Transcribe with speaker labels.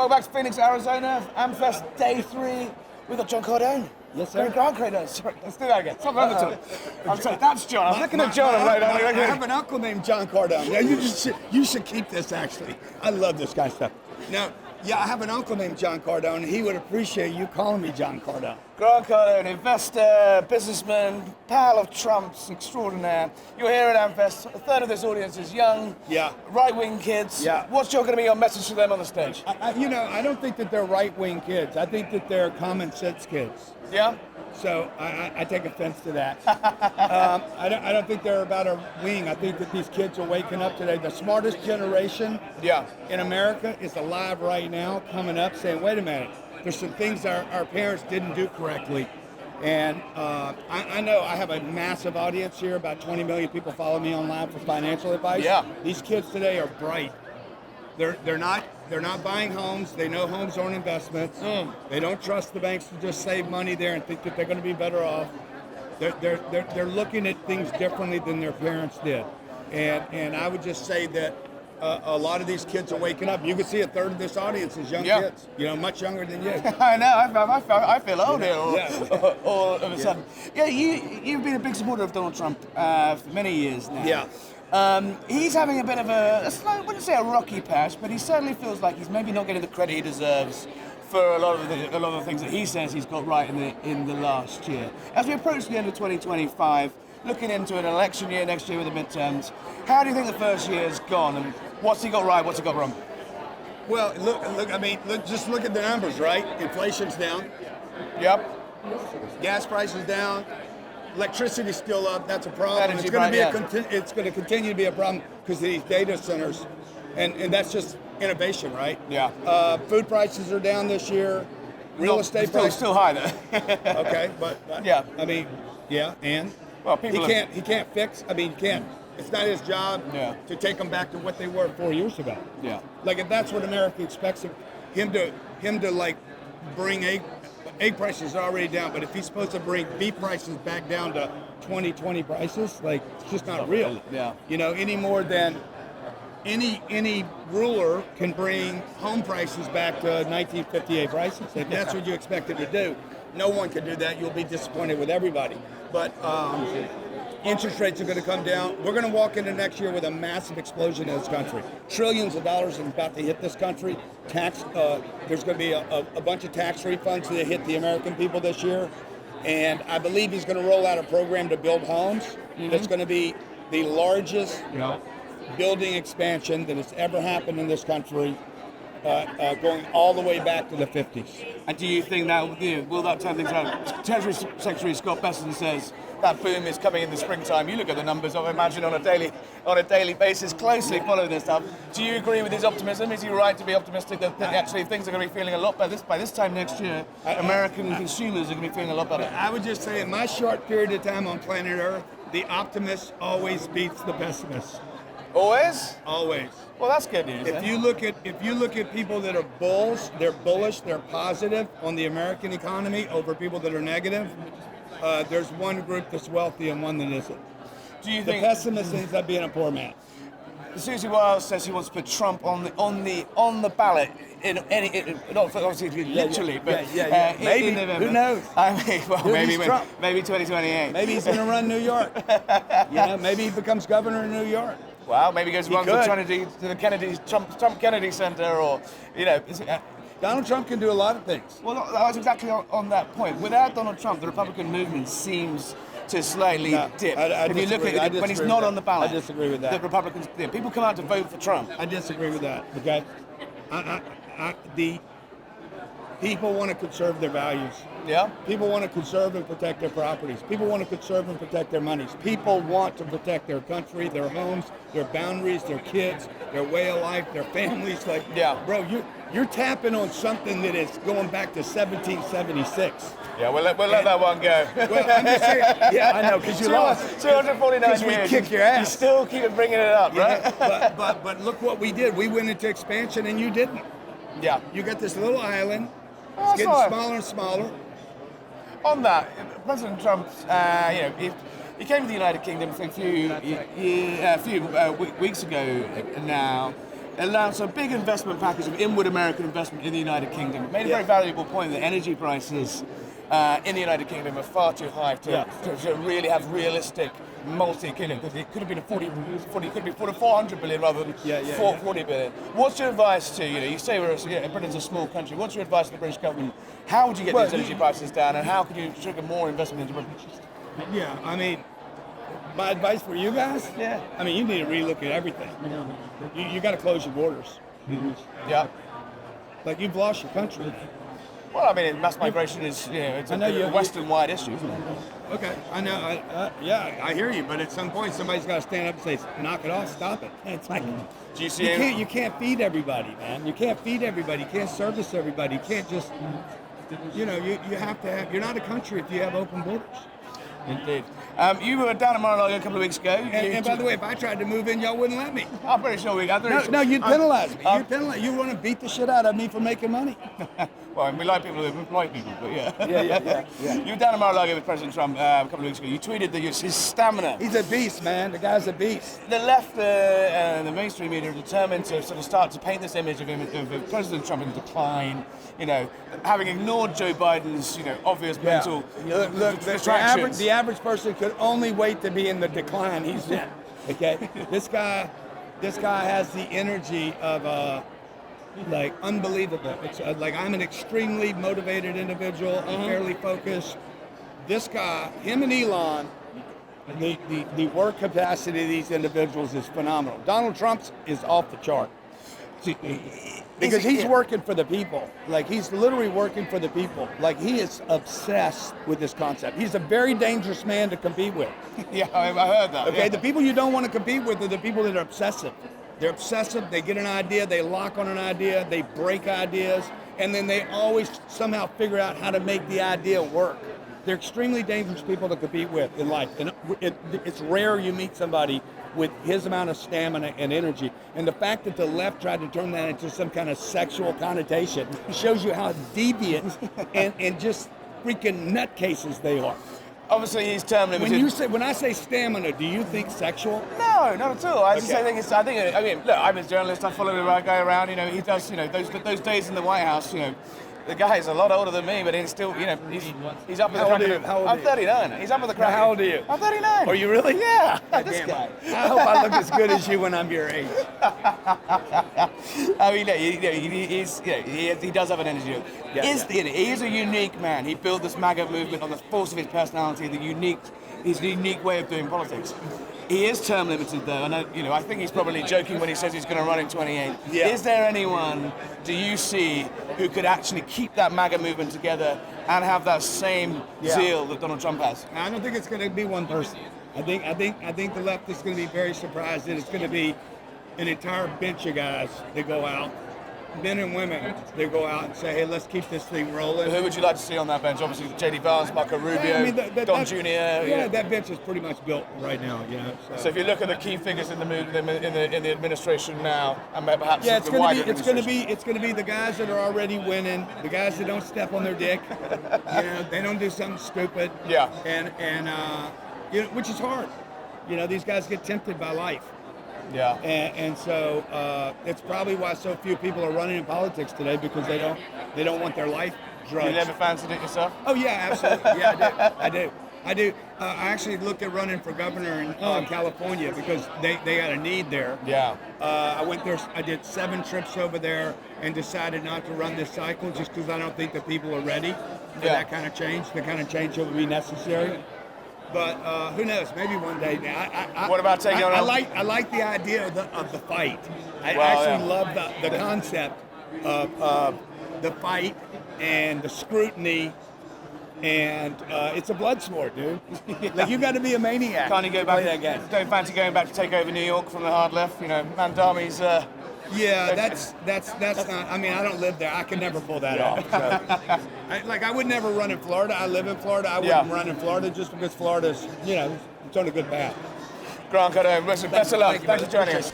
Speaker 1: Welcome back to Phoenix, Arizona. Amfest Day 3. We've got Grant Cardone.
Speaker 2: Yes, sir.
Speaker 1: Grant Cardone. Sorry, let's do that again. Stop over I'm sorry, that's John. I was looking at John.
Speaker 2: I have an uncle named John Cardone. Yeah, you should keep this, actually. I love this kind of stuff. Now, yeah, I have an uncle named John Cardone. He would appreciate you calling me John Cardone.
Speaker 1: Grant Cardone, investor, businessman, pal of Trump's, extraordinaire. You're here at Amfest. A third of this audience is young, right-wing kids.
Speaker 2: Yeah.
Speaker 1: What's going to be your message to them on the stage?
Speaker 2: I don't think that they're right-wing kids. I think that they're common-sense kids.
Speaker 1: Yeah?
Speaker 2: So I take offense to that. I don't think they're about a wing. I think that these kids are waking up today. The smartest generation in America is alive right now, coming up saying, wait a minute, there's some things our parents didn't do correctly. And I know I have a massive audience here. About 20 million people follow me online for financial advice.
Speaker 1: Yeah.
Speaker 2: These kids today are bright. They're not buying homes. They know homes aren't investments. They don't trust the banks to just save money there and think that they're going to be better off. They're looking at things differently than their parents did. And I would just say that a lot of these kids are waking up. You can see a third of this audience is young kids. Much younger than you.
Speaker 1: I know. I feel old here all of a sudden. Yeah, you've been a big supporter of Donald Trump for many years now.
Speaker 2: Yeah.
Speaker 1: He's having a bit of I wouldn't say a rocky patch, but he certainly feels like he's maybe not getting the credit he deserves for a lot of the things that he says he's got right in the last year. As we approach the end of 2025, looking into an election year next year with the midterms, how do you think the first year has gone, and what's he got right, what's he got wrong?
Speaker 2: Well, just look at the numbers, right? Inflation's down.
Speaker 1: Yep.
Speaker 2: Gas prices down. Electricity's still up. That's a problem.
Speaker 1: Energy
Speaker 2: It's going to continue to be a problem because of these data centers, and that's just innovation, right?
Speaker 1: Yeah.
Speaker 2: Food prices are down this year. Real estate prices
Speaker 1: still high though.
Speaker 2: Okay, but
Speaker 1: yeah.
Speaker 2: And
Speaker 1: well,
Speaker 2: he can't fix. He can't. It's not his job to take them back to what they were 4 years ago.
Speaker 1: Yeah.
Speaker 2: Like if that's what America expects him to like bring egg prices are already down, but if he's supposed to bring beef prices back down to 2020 prices, like it's just not real.
Speaker 1: Yeah.
Speaker 2: Any more than any ruler can bring home prices back to 1958 prices. If that's what you expect him to do, no one can do that. You'll be disappointed with everybody. But interest rates are going to come down. We're going to walk into next year with a massive explosion in this country. Trillions of dollars are about to hit this country. There's going to be a bunch of tax refunds that hit the American people this year. And I believe he's going to roll out a program to build homes. That's going to be the largest building expansion that has ever happened in this country, going all the way back to the 50s.
Speaker 1: And do you think that will that turn things around? Treasury Secretary Scott Bessent says that boom is coming in the springtime. You look at the numbers, I imagine, on a daily basis, closely following this stuff. Do you agree with his optimism? Is he right to be optimistic that actually things are going to be feeling a lot better by this time next year? American consumers are going to be feeling a lot better.
Speaker 2: I would just say, in my short period of time on planet Earth, the optimist always beats the pessimist.
Speaker 1: Always?
Speaker 2: Always.
Speaker 1: Well, that's good news.
Speaker 2: If you look at people that are bulls, they're bullish, they're positive on the American economy over people that are negative. There's one group that's wealthy and one that isn't.
Speaker 1: Do you
Speaker 2: the
Speaker 1: think
Speaker 2: pessimist ends up being a poor man?
Speaker 1: Susie Wiles says he wants to put Trump on the ballot not obviously literally, but
Speaker 2: maybe.
Speaker 1: in November.
Speaker 2: Who knows?
Speaker 1: Maybe 2028.
Speaker 2: Maybe he's going to run New York. Maybe he becomes governor of New York.
Speaker 1: Wow, maybe he goes along to the Trump Kennedy Center, or
Speaker 2: Donald Trump can do a lot of things.
Speaker 1: Well, I was exactly on that point. Without Donald Trump, the Republican movement seems to slightly dip.
Speaker 2: If you look at
Speaker 1: it, when he's not on the ballot,
Speaker 2: I disagree with that.
Speaker 1: The Republicans dip. People come out to vote for Trump.
Speaker 2: I disagree with that. Okay, the people want to conserve their values.
Speaker 1: Yeah.
Speaker 2: People want to conserve and protect their properties. People want to conserve and protect their monies. People want to protect their country, their homes, their boundaries, their kids, their way of life, their families. Bro, you're tapping on something that is going back to 1776.
Speaker 1: Yeah, we'll let that one go.
Speaker 2: Well, I'm just saying. Yeah, I know, because you lost.
Speaker 1: 249 years.
Speaker 2: Because we kicked your ass.
Speaker 1: You still keep bringing it up, right?
Speaker 2: But look what we did. We went into expansion and you didn't.
Speaker 1: Yeah.
Speaker 2: You got this little island. It's getting smaller and smaller.
Speaker 1: On that, President Trump, he came to the United Kingdom a few weeks ago now. announced a big investment package of inward American investment in the United Kingdom. It made a very valuable point that energy prices in the United Kingdom are far too high to really have realistic multi-killing. It could have been could be 400 billion rather than 40 billion. What's your advice to, you say Britain's a small country, what's your advice to the British government? How would you get these energy prices down, and how could you trigger more investment into Britain?
Speaker 2: Yeah, I mean, my advice for you guys?
Speaker 1: Yeah.
Speaker 2: I mean, you need to relook at everything. You got to close your borders.
Speaker 1: Yeah.
Speaker 2: Like, you've lost your country.
Speaker 1: Well, I mean, mass migration is, it's a Western-wide issue, isn't it?
Speaker 2: Okay, I know. I hear you. But at some point, somebody's got to stand up and say, "Knock it off, stop it." It's like,
Speaker 1: do you see?
Speaker 2: You can't feed everybody, man. You can't feed everybody. You can't service everybody. You can't just, you have to have. You're not a country if you have open borders.
Speaker 1: Indeed. You were down at Mar-a-Lago a couple of weeks ago.
Speaker 2: And by the way, if I tried to move in, y'all wouldn't let me.
Speaker 1: I'm pretty sure we got.
Speaker 2: No, you'd penalize me. You want to beat the shit out of me for making money.
Speaker 1: Well, we like people who employ people, but yeah. You were down at Mar-a-Lago with President Trump a couple of weeks ago. You tweeted that his stamina.
Speaker 2: He's a beast, man. The guy's a beast.
Speaker 1: The left and the mainstream media are determined to sort of start to paint this image of President Trump in decline. Having ignored Joe Biden's, obvious mental distractions.
Speaker 2: The average person could only wait to be in the decline he's in. Okay, this guy has the energy of unbelievable. It's like, I'm an extremely motivated individual. I'm fairly focused. This guy, him and Elon, the work capacity of these individuals is phenomenal. Donald Trump's is off the chart. Because he's working for the people. Like, he's literally working for the people. Like, he is obsessed with this concept. He's a very dangerous man to compete with.
Speaker 1: Yeah, I heard that.
Speaker 2: Okay, the people you don't want to compete with are the people that are obsessive. They're obsessive, they get an idea, they lock on an idea, they break ideas, and then they always somehow figure out how to make the idea work. They're extremely dangerous people to compete with in life. And it's rare you meet somebody with his amount of stamina and energy. And the fact that the left tried to turn that into some kind of sexual connotation shows you how deviant and just freaking nutcases they are.
Speaker 1: Obviously, he's terminally.
Speaker 2: When I say stamina, do you think sexual?
Speaker 1: No, not at all. I mean, look, I'm a journalist. I follow the right guy around. He does. Those days in the White House. The guy is a lot older than me, but he's still, he's up with the crack.
Speaker 2: How old are you?
Speaker 1: I'm 39. He's up with the crack.
Speaker 2: How old are you?
Speaker 1: I'm 39.
Speaker 2: Are you really?
Speaker 1: Yeah.
Speaker 2: This guy. I hope I look as good as you when I'm your age.
Speaker 1: I mean, he does have an energy. He is a unique man. He built this MAGA movement on the force of his personality, his unique way of doing politics. He is term limited though, and I think he's probably joking when he says he's going to run in 28. Yeah. Is there anyone, do you see, who could actually keep that MAGA movement together and have that same zeal that Donald Trump has?
Speaker 2: I don't think it's going to be one person. I think the left is going to be very surprised that it's going to be an entire bench of guys that go out, men and women, they go out and say, hey, let's keep this thing rolling.
Speaker 1: Who would you like to see on that bench? Obviously, J.D. Vance, Marco Rubio, Don Jr.
Speaker 2: Yeah, that bench is pretty much built right now.
Speaker 1: So if you look at the key figures in the administration now, and perhaps
Speaker 2: it's going to be the guys that are already winning, the guys that don't step on their dick, they don't do something stupid.
Speaker 1: Yeah.
Speaker 2: And which is hard. These guys get tempted by life.
Speaker 1: Yeah.
Speaker 2: And so it's probably why so few people are running in politics today, because they don't want their life drugged.
Speaker 1: You never fancied it yourself?
Speaker 2: Oh yeah, absolutely. Yeah, I do. I actually looked at running for governor in California because they had a need there.
Speaker 1: Yeah.
Speaker 2: I went there. I did 7 trips over there and decided not to run this cycle just because I don't think the people are ready for that kind of change. The kind of change that would be necessary. But who knows? Maybe one day.
Speaker 1: What about taking on?
Speaker 2: I like the idea of the fight. I actually love the concept of the fight and the scrutiny, and it's a blood sport, dude. Like, you got to be a maniac.
Speaker 1: Can't you go back? Don't fancy going back to take over New York from the hard left? Mandami's.
Speaker 2: Yeah, that's not. I mean, I don't live there. I could never pull that off. So. I would never run in Florida. I live in Florida. I wouldn't run in Florida just because Florida's, it's on a good path.
Speaker 1: Grant Cardone, best of luck. Thanks for joining us.